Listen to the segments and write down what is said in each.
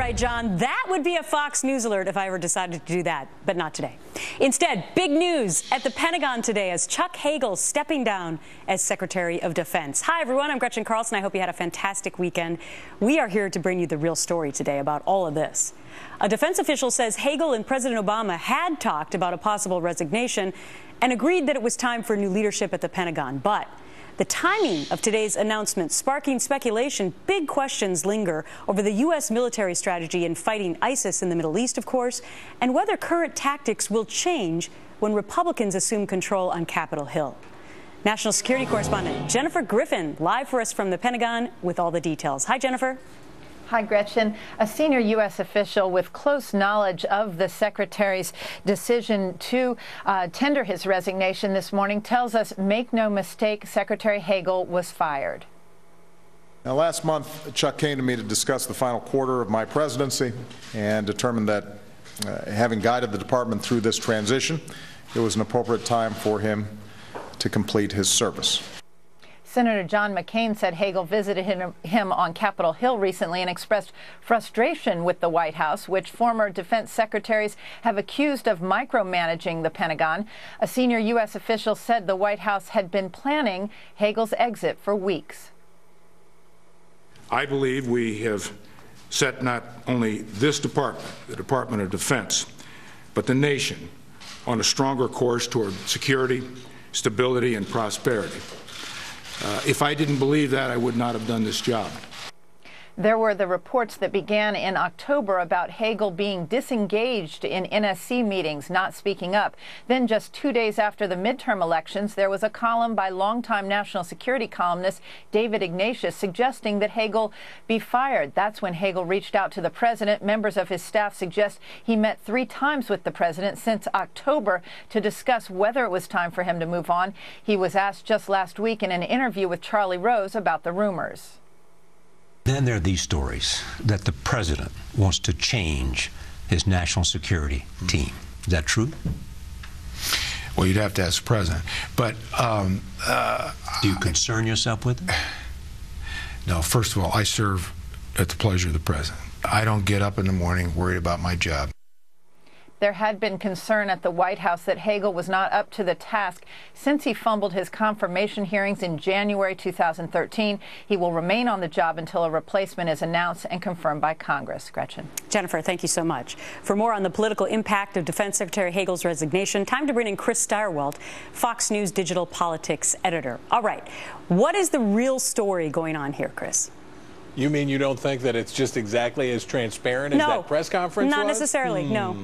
right, John, that would be a Fox News alert if I ever decided to do that, but not today. Instead, big news at the Pentagon today as Chuck Hagel stepping down as Secretary of Defense. Hi, everyone. I'm Gretchen Carlson. I hope you had a fantastic weekend. We are here to bring you the real story today about all of this. A defense official says Hagel and President Obama had talked about a possible resignation and agreed that it was time for new leadership at the Pentagon. But the timing of today's announcement sparking speculation. Big questions linger over the U.S. military strategy in fighting ISIS in the Middle East, of course, and whether current tactics will change when Republicans assume control on Capitol Hill. National security correspondent Jennifer Griffin live for us from the Pentagon with all the details. Hi, Jennifer. Hi, Gretchen. A senior U.S. official with close knowledge of the Secretary's decision to tender his resignation this morning tells us, make no mistake, Secretary Hagel was fired. Now, last month, Chuck came to me to discuss the final quarter of my presidency and determined that, having guided the department through this transition, it was an appropriate time for him to complete his service. Senator John McCain said Hagel visited him on Capitol Hill recently and expressed frustration with the White House, which former defense secretaries have accused of micromanaging the Pentagon. A senior U.S. official said the White House had been planning Hagel's exit for weeks. I believe we have set not only this department, the Department of Defense, but the nation on a stronger course toward security, stability, and prosperity. If I didn't believe that, I would not have done this job. There were the reports that began in October about Hagel being disengaged in NSC meetings, not speaking up. Then just 2 days after the midterm elections, there was a column by longtime national security columnist David Ignatius suggesting that Hagel be fired. That's when Hagel reached out to the president. Members of his staff suggest he met 3 times with the president since October to discuss whether it was time for him to move on. He was asked just last week in an interview with Charlie Rose about the rumors. Then there are these stories that the president wants to change his national security team. Is that true? Well, you'd have to ask the president. But do you concern yourself with it? No, first of all, I serve at the pleasure of the president. I don't get up in the morning worried about my job. There had been concern at the White House that Hagel was not up to the task since he fumbled his confirmation hearings in January 2013. He will remain on the job until a replacement is announced and confirmed by Congress. Gretchen. Jennifer, thank you so much. For more on the political impact of Defense Secretary Hagel's resignation, time to bring in Chris Stirewalt, Fox News digital politics editor. All right, what is the real story going on here, Chris? You mean you don't think that it's just exactly as transparent as that press conference was? Not necessarily, no.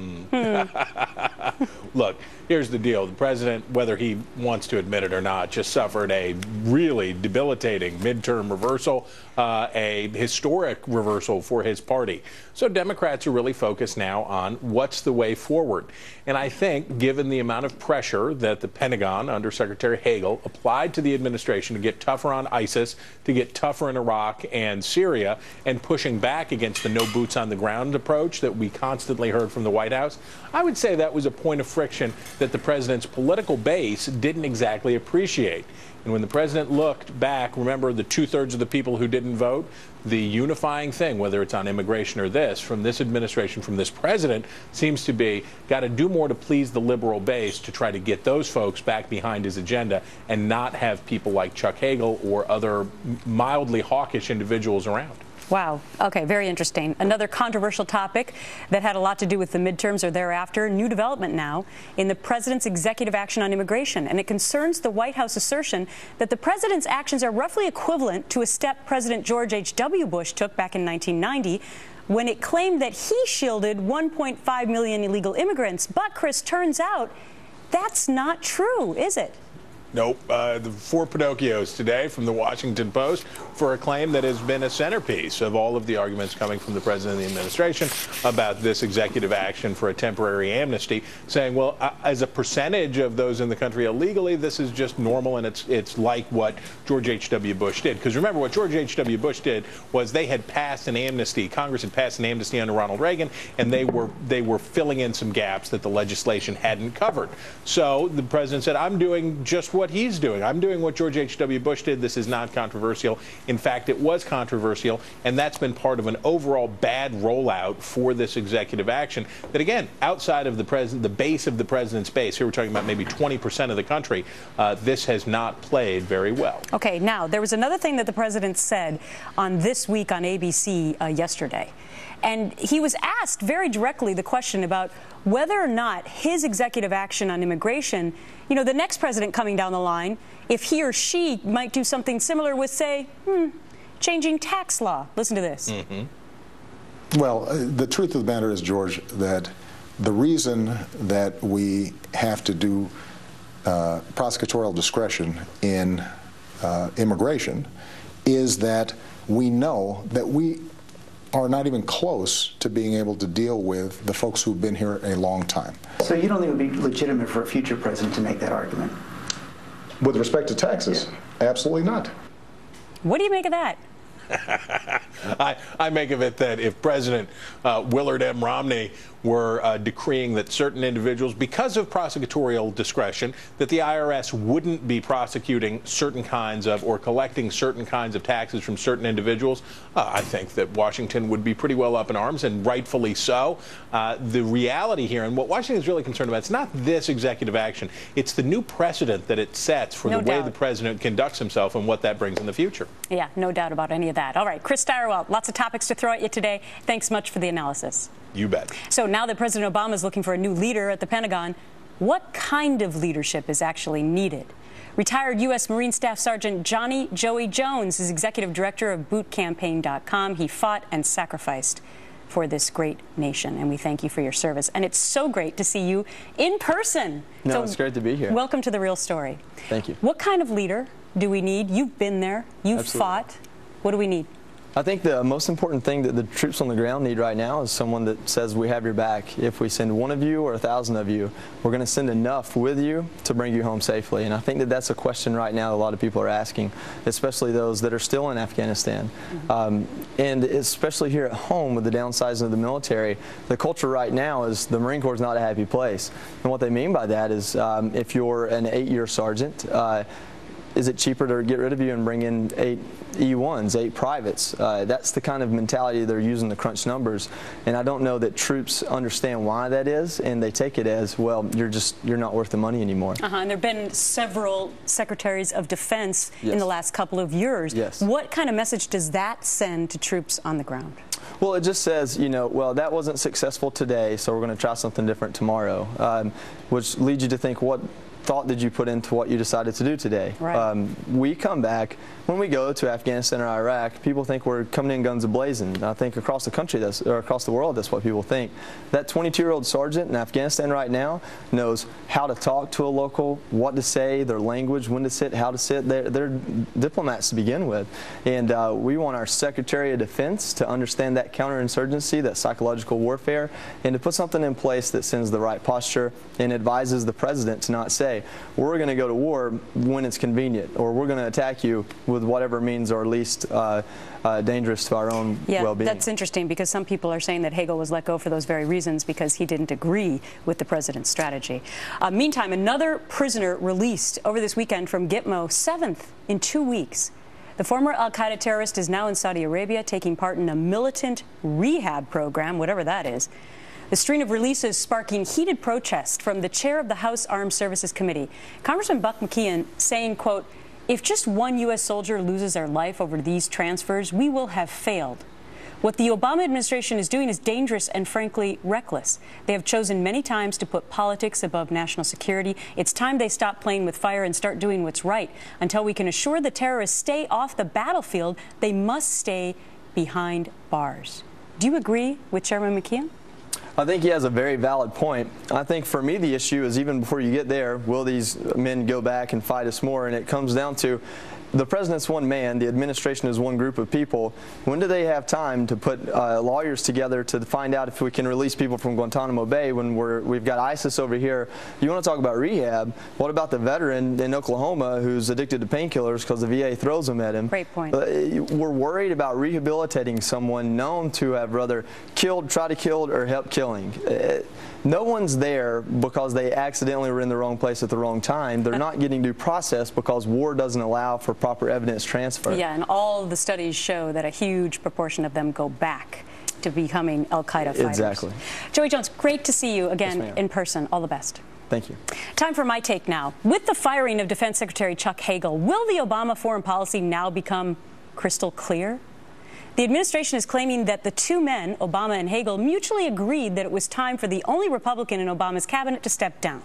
Look, here's the deal. The president, whether he wants to admit it or not, just suffered a really debilitating midterm reversal, a historic reversal for his party. So Democrats are really focused now on what's the way forward. And I think, given the amount of pressure that the Pentagon, under Secretary Hagel, applied to the administration to get tougher on ISIS, to get tougher in Iraq and Syria, and pushing back against the no boots on the ground approach that we constantly heard from the White House, I would say that was a point of friction that the president's political base didn't exactly appreciate. And when the president looked back, remember the 2/3 of the people who didn't vote? The unifying thing, whether it's on immigration or this, from this administration, from this president, seems to be got to do more to please the liberal base to try to get those folks back behind his agenda and not have people like Chuck Hagel or other mildly hawkish individuals around. Wow. Okay, very interesting. Another controversial topic that had a lot to do with the midterms or thereafter, new development now in the president's executive action on immigration. And it concerns the White House assertion that the president's actions are roughly equivalent to a step President George H.W. Bush took back in 1990 when it claimed that he shielded 1.5 million illegal immigrants. But, Chris, turns out that's not true, is it? Nope. The 4 Pinocchios today from the Washington Post for a claim that has been a centerpiece of all of the arguments coming from the president and the administration about this executive action for a temporary amnesty, saying, well, as a percentage of those in the country illegally, this is just normal and it's like what George H.W. Bush did. Because remember, what George H.W. Bush did was they had passed an amnesty, Congress had passed an amnesty under Ronald Reagan, and they were filling in some gaps that the legislation hadn't covered. So the president said, I'm doing just what what he's doing. I'm doing what George H.W. Bush did. This is not controversial. In fact, it was controversial, and that's been part of an overall bad rollout for this executive action that, again, outside of the base of the president's base, here we're talking about maybe 20% of the country, this has not played very well. Okay, now, there was another thing that the president said on This Week on ABC yesterday. And he was asked very directly the question about whether or not his executive action on immigration, you know, the next president coming down the line, if he or she might do something similar with, say, changing tax law. Listen to this. Well, the truth of the matter is, George, that the reason that we have to do prosecutorial discretion in immigration is that we know that we are not even close to being able to deal with the folks who've been here a long time. So you don't think it would be legitimate for a future president to make that argument? With respect to taxes, absolutely not. What do you make of that? I make of it that if President Willard M. Romney were decreeing that certain individuals, because of prosecutorial discretion, that the IRS wouldn't be prosecuting certain kinds of or collecting certain kinds of taxes from certain individuals, I think that Washington would be pretty well up in arms, and rightfully so. The reality here, and what Washington is really concerned about, it's not this executive action, it's the new precedent that it sets for the way the president conducts himself and what that brings in the future. Yeah, no doubt about any of that. All right, Chris Stierwalt, lots of topics to throw at you today. Thanks much for the analysis. You bet. So now that President Obama is looking for a new leader at the Pentagon, what kind of leadership is actually needed? Retired U.S. Marine Staff Sergeant Joey Jones is executive director of bootcampaign.com. He fought and sacrificed for this great nation, and we thank you for your service. And it's so great to see you in person. No, so it's great to be here. Welcome to The Real Story. Thank you. What kind of leader do we need? You've been there. You've fought. What do we need? I think the most important thing that the troops on the ground need right now is someone that says we have your back. If we send one of you or 1,000 of you, we're going to send enough with you to bring you home safely. And I think that that's a question right now a lot of people are asking, especially those that are still in Afghanistan. And especially here at home with the downsizing of the military, the culture right now is the Marine Corps is not a happy place. And what they mean by that is if you're an 8-year sergeant, is it cheaper to get rid of you and bring in 8 E1s, 8 privates? That's the kind of mentality they're using to crunch numbers. And I don't know that troops understand why that is, and they take it as, well, you're not worth the money anymore. And there have been several secretaries of defense in the last couple of years. What kind of message does that send to troops on the ground? Well, it just says, you know, well, that wasn't successful today, so we're going to try something different tomorrow, which leads you to think, what thought did you put into what you decided to do today? We come back, when we go to Afghanistan or Iraq, people think we're coming in guns a-blazing. I think across the country, or across the world, that's what people think. That 22-year-old sergeant in Afghanistan right now knows how to talk to a local, what to say, their language, when to sit, how to sit. They're diplomats to begin with. And we want our Secretary of Defense to understand that counterinsurgency, that psychological warfare, and to put something in place that sends the right posture and advises the president to not say, we're going to go to war when it's convenient, or we're going to attack you with whatever means are least dangerous to our own well-being. That's interesting, because some people are saying that Hagel was let go for those very reasons, because he didn't agree with the president's strategy. Meantime, another prisoner released over this weekend from Gitmo, 7th in 2 weeks. The former al-Qaeda terrorist is now in Saudi Arabia, taking part in a militant rehab program, whatever that is. The string of releases sparking heated protest from the chair of the House Armed Services Committee, Congressman Buck McKeon, saying, quote, if just one U.S. soldier loses their life over these transfers, we will have failed. What the Obama administration is doing is dangerous and, frankly, reckless. They have chosen many times to put politics above national security. It's time they stop playing with fire and start doing what's right. Until we can assure the terrorists stay off the battlefield, they must stay behind bars. Do you agree with Chairman McKeon? I think he has a very valid point. I think for me the issue is, even before you get there, will these men go back and fight us more? And it comes down to, the president's one man, the administration is one group of people. When do they have time to put lawyers together to find out if we can release people from Guantanamo Bay when we've got ISIS over here? You want to talk about rehab? What about the veteran in Oklahoma who's addicted to painkillers because the VA throws them at him? Great point. We're worried about rehabilitating someone known to have rather killed, tried to kill, or helped kill killing. No one's there because they accidentally were in the wrong place at the wrong time. They're not getting due process because war doesn't allow for proper evidence transfer. Yeah, and all the studies show that a huge proportion of them go back to becoming al-Qaeda fighters. Exactly. Joey Jones, great to see you again Yes, in person. All the best. Thank you. Time for my take now. With the firing of Defense Secretary Chuck Hagel, will the Obama foreign policy now become crystal clear? The administration is claiming that the two men, Obama and Hagel, mutually agreed that it was time for the only Republican in Obama's cabinet to step down.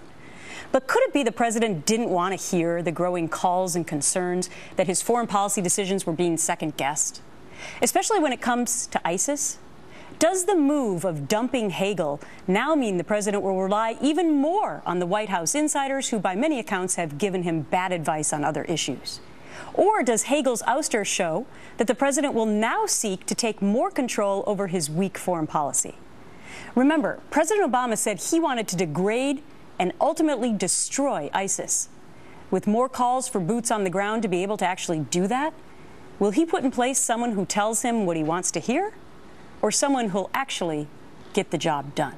But could it be the president didn't want to hear the growing calls and concerns that his foreign policy decisions were being second-guessed? Especially when it comes to ISIS? Does the move of dumping Hagel now mean the president will rely even more on the White House insiders who, by many accounts, have given him bad advice on other issues? Or does Hagel's ouster show that the president will now seek to take more control over his weak foreign policy? Remember, President Obama said he wanted to degrade and ultimately destroy ISIS. With more calls for boots on the ground to be able to actually do that, will he put in place someone who tells him what he wants to hear? Or someone who'll actually get the job done?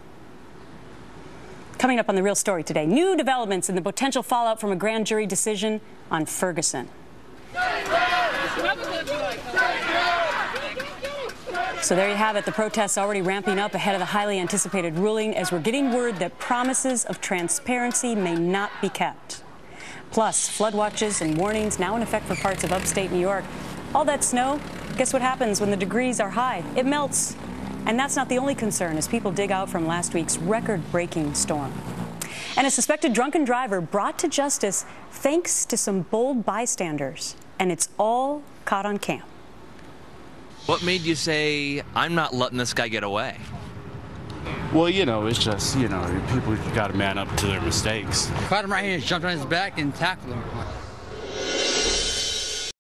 Coming up on The Real Story today, new developments in the potential fallout from a grand jury decision on Ferguson. So there you have it, the protests already ramping up ahead of the highly anticipated ruling as we're getting word that promises of transparency may not be kept. Plus, flood watches and warnings now in effect for parts of upstate New York. All that snow, guess what happens when the degrees are high? It melts. And that's not the only concern as people dig out from last week's record-breaking storm. And a suspected drunken driver brought to justice thanks to some bold bystanders. And it's all caught on cam. What made you say, I'm not letting this guy get away? Well, you know, it's just, you know, people got to man up to their mistakes. Caught him right here, jumped on his back and tackled him.